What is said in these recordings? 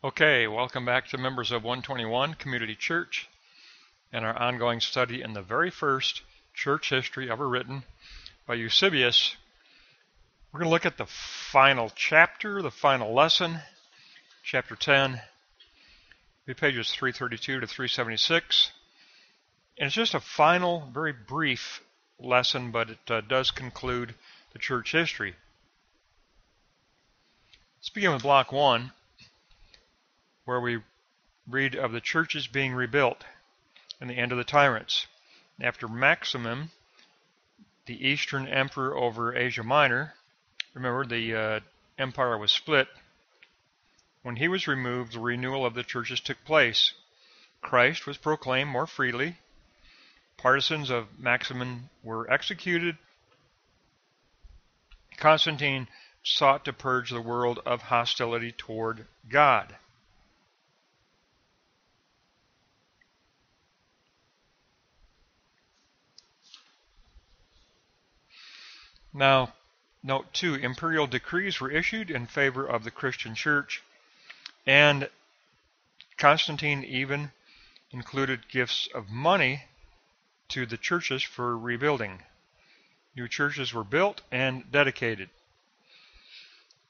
Okay, welcome back to members of 121 Community Church and our ongoing study in the very first church history ever written by Eusebius. We're going to look at the final chapter, the final lesson, chapter 10, pages 332 to 376. And it's just a final, very brief lesson, but it does conclude the church history. Let's begin with block 1. Where we read of the churches being rebuilt and the end of the tyrants. After Maximin, the Eastern emperor over Asia Minor, remember the empire was split. When he was removed, the renewal of the churches took place. Christ was proclaimed more freely. Partisans of Maximin were executed. Constantine sought to purge the world of hostility toward God. Now, note 2, imperial decrees were issued in favor of the Christian church, and Constantine even included gifts of money to the churches for rebuilding. New churches were built and dedicated.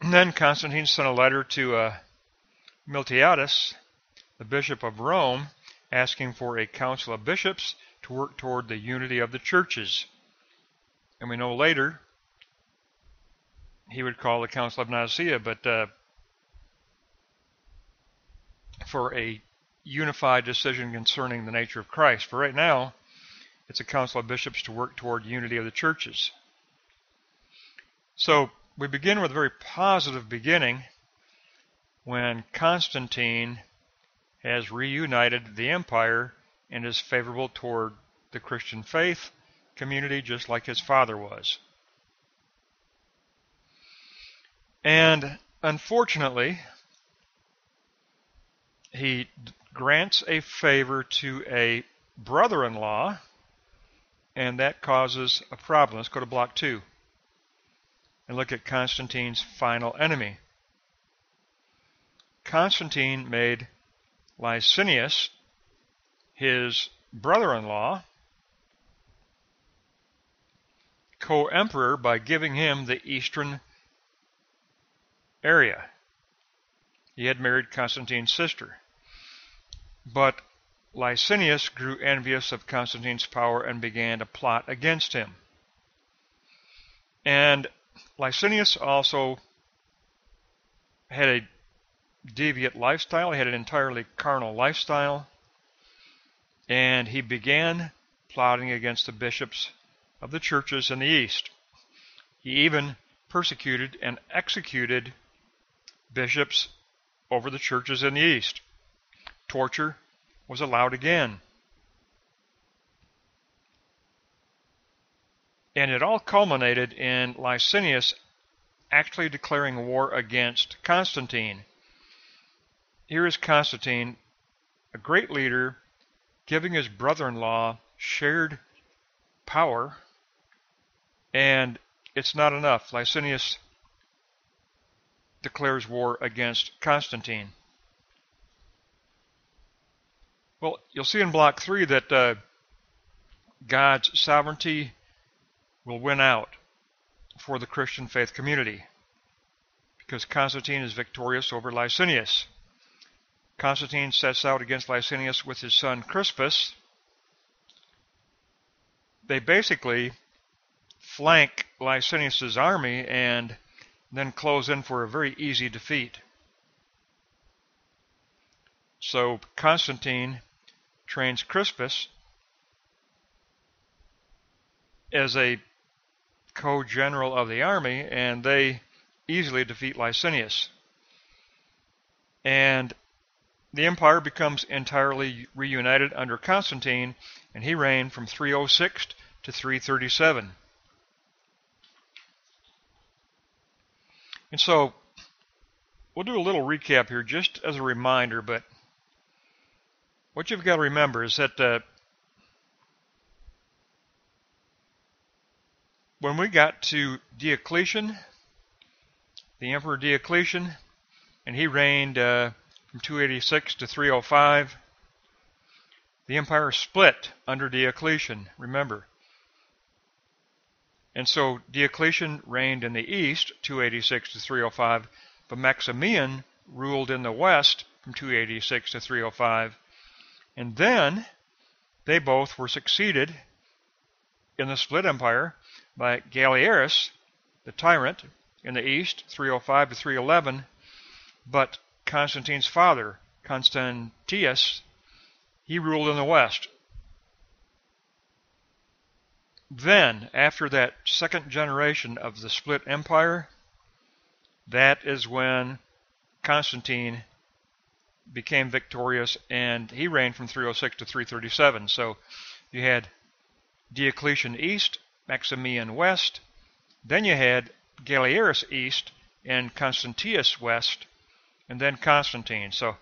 And then Constantine sent a letter to Miltiades, the bishop of Rome, asking for a council of bishops to work toward the unity of the churches. And we know later he would call the Council of Nicaea, but for a unified decision concerning the nature of Christ. For right now, it's a council of bishops to work toward unity of the churches. So we begin with a very positive beginning when Constantine has reunited the empire and is favorable toward the Christian faith community just like his father was. And unfortunately, he grants a favor to a brother-in-law, and that causes a problem. Let's go to block 2 and look at Constantine's final enemy. Constantine made Licinius his brother-in-law co-emperor by giving him the eastern area. He had married Constantine's sister. But Licinius grew envious of Constantine's power and began to plot against him. And Licinius also had a deviant lifestyle. He had an entirely carnal lifestyle. And he began plotting against the bishops of the churches in the East. He even persecuted and executed bishops over the churches in the East. Torture was allowed again. And it all culminated in Licinius actually declaring war against Constantine. Here is Constantine, a great leader, giving his brother-in-law shared power, and it's not enough. Licinius declares war against Constantine. Well, you'll see in block 3 that God's sovereignty will win out for the Christian faith community because Constantine is victorious over Licinius. Constantine sets out against Licinius with his son Crispus. They basically flank Licinius's army and then close in for a very easy defeat. So Constantine trains Crispus as a co-general of the army, and they easily defeat Licinius. And the empire becomes entirely reunited under Constantine, and he reigned from 306 to 337. And so, we'll do a little recap here just as a reminder, but what you've got to remember is that when we got to Diocletian, the Emperor Diocletian, and he reigned from 286 to 305. The empire split under Diocletian, remember. And so Diocletian reigned in the east, 286 to 305, but Maximian ruled in the west from 286 to 305. And then they both were succeeded in the split empire by Galerius, the tyrant, in the east, 305 to 311, but Constantine's father, Constantius, he ruled in the west. Then, after that second generation of the split empire, that is when Constantine became victorious, and he reigned from 306 to 337. So you had Diocletian east, Maximian west, then you had Galerius east and Constantius west, and then Constantine. So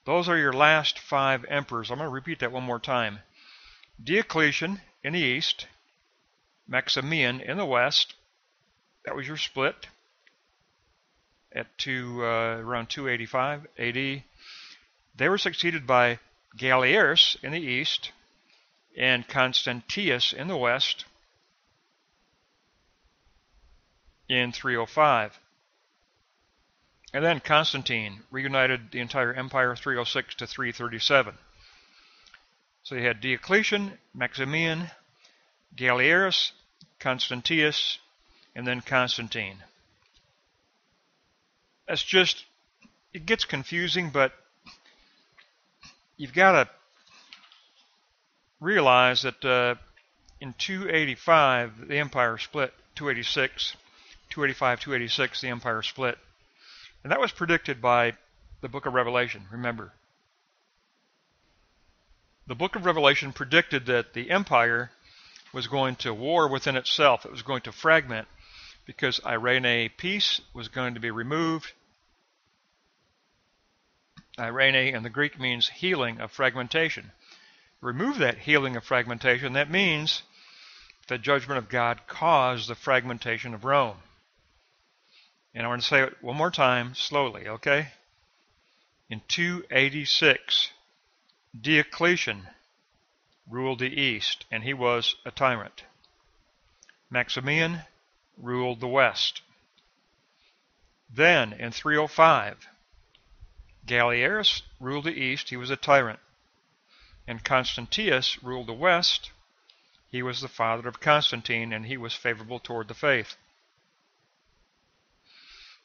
those are your last 5 emperors. I'm going to repeat that one more time. Diocletian in the east, Maximian in the west, that was your split at around 285 AD. They were succeeded by Galerius in the east and Constantius in the west in 305. And then Constantine reunited the entire empire 306 to 337. So you had Diocletian, Maximian, Galerius, Constantius, and then Constantine. That's just, it gets confusing, but you've got to realize that in 285, the empire split. 286, 285, 286, the empire split. And that was predicted by the book of Revelation, remember. The book of Revelation predicted that the empire was going to war within itself. It was going to fragment because Irene, peace, was going to be removed. Irene in the Greek means healing of fragmentation. Remove that healing of fragmentation, that means the judgment of God caused the fragmentation of Rome. And I want to say it one more time, slowly, okay? In 286, Diocletian ruled the east, and he was a tyrant. Maximian ruled the west. Then, in 305, Galerius ruled the east, he was a tyrant. And Constantius ruled the west, he was the father of Constantine, and he was favorable toward the faith.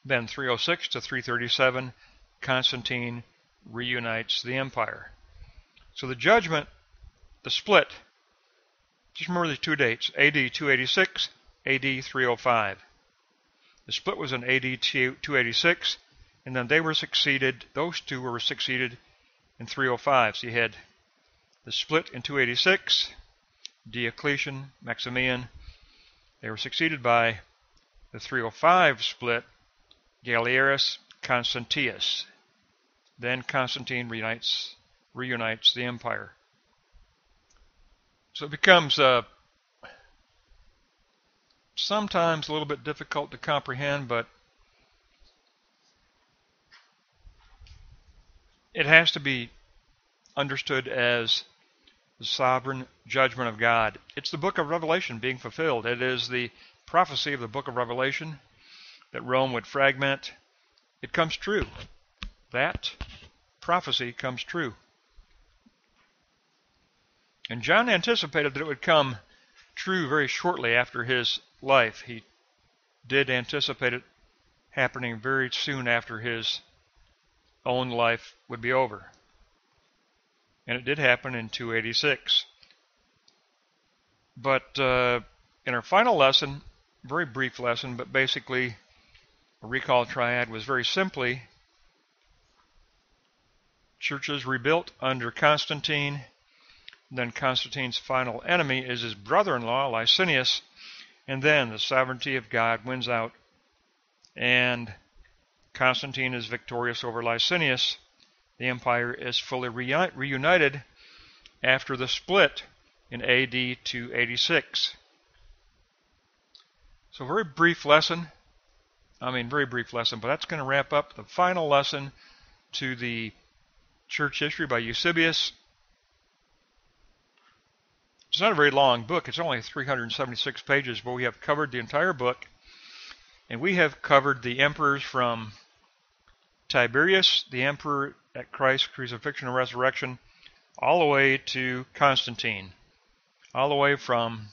Then 306 to 337, Constantine reunites the empire. So the judgment, the split, just remember the 2 dates, AD 286, AD 305. The split was in AD 286, and then they were succeeded, those two were succeeded in 305. So you had the split in 286, Diocletian, Maximian. They were succeeded by the 305 split, Galerius, Constantius. Then Constantine reunites the empire. So it becomes sometimes a little bit difficult to comprehend, but it has to be understood as the sovereign judgment of God. It's the book of Revelation being fulfilled. It is the prophecy of the book of Revelation that Rome would fragment. It comes true. That prophecy comes true. And John anticipated that it would come true very shortly after his life. He did anticipate it happening very soon after his own life would be over. And it did happen in 286. But in our final lesson, very brief lesson, but basically a recall triad was very simply churches rebuilt under Constantine. Then Constantine's final enemy is his brother-in-law, Licinius. And then the sovereignty of God wins out, and Constantine is victorious over Licinius. The empire is fully reunited after the split in AD 286. So very brief lesson, but that's going to wrap up the final lesson to the church history by Eusebius. It's not a very long book. It's only 376 pages, but we have covered the entire book. And we have covered the emperors from Tiberius, the emperor at Christ's crucifixion and resurrection, all the way to Constantine, all the way from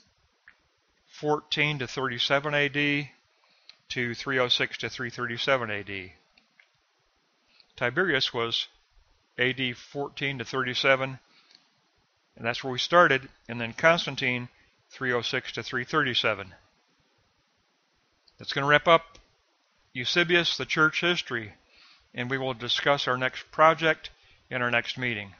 14 to 37 AD to 306 to 337 AD. Tiberius was AD 14 to 37, and that's where we started, and then Constantine 306 to 337. That's going to wrap up Eusebius, the church history, and we will discuss our next project in our next meeting.